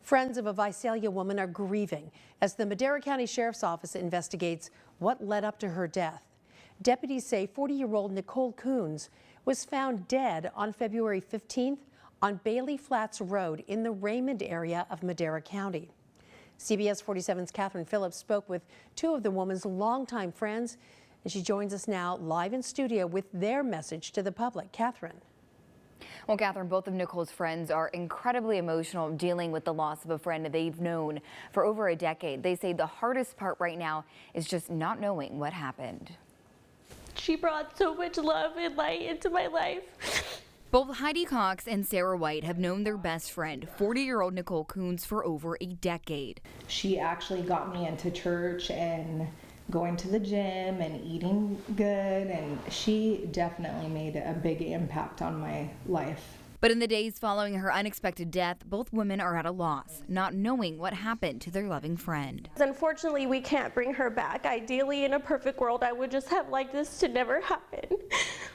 Friends of a Visalia woman are grieving as the Madera County Sheriff's Office investigates what led up to her death. Deputies say 40-year-old Nicole Coons was found dead on February 15th on Bailey Flats Road in the Raymond area of Madera County. CBS 47's Catherine Phillips spoke with two of the woman's longtime friends, and she joins us now live in studio with their message to the public. Catherine. Well, Catherine, both of Nicole's friends are incredibly emotional dealing with the loss of a friend they've known for over a decade. They say the hardest part right now is just not knowing what happened. She brought so much love and light into my life. Both Heidi Cox and Sarah White have known their best friend, 40-year-old Nicole Coons, for over a decade. She actually got me into church and going to the gym and eating good, and she definitely made a big impact on my life. But in the days following her unexpected death, both women are at a loss, not knowing what happened to their loving friend. Unfortunately, we can't bring her back. Ideally, in a perfect world, I would just have liked this to never happen.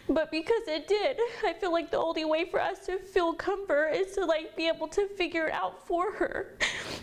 But because it did, I feel like the only way for us to feel comfort is to be able to figure it out for her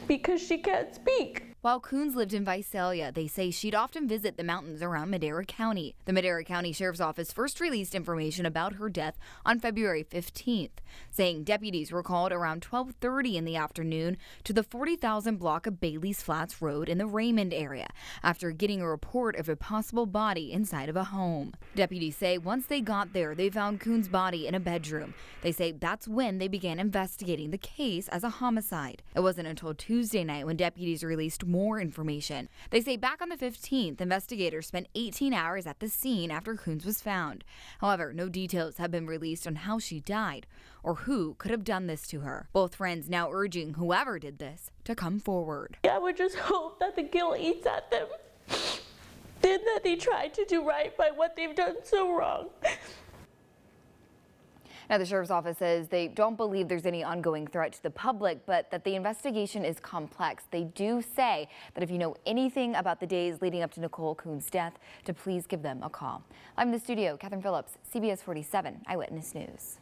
because she can't speak. While Coons lived in Visalia, they say she'd often visit the mountains around Madera County. The Madera County Sheriff's Office first released information about her death on February 15th, saying deputies were called around 12:30 in the afternoon to the 40,000 block of Bailey's Flats Road in the Raymond area after getting a report of a possible body inside of a home. Deputies say once they got there, they found Coons' body in a bedroom. They say that's when they began investigating the case as a homicide. It wasn't until Tuesday night when deputies released more information. They say back on the 15th, investigators spent 18 hours at the scene after Coons was found. However, no details have been released on how she died or who could have done this to her. Both friends now urging whoever did this to come forward. I would just hope that the guilt eats at them, then that they try to do right by what they've done so wrong. Now, the Sheriff's Office says they don't believe there's any ongoing threat to the public, but that the investigation is complex. They do say that if you know anything about the days leading up to Nicole Coons' death, to please give them a call. I'm in the studio, Catherine Phillips, CBS 47 Eyewitness News.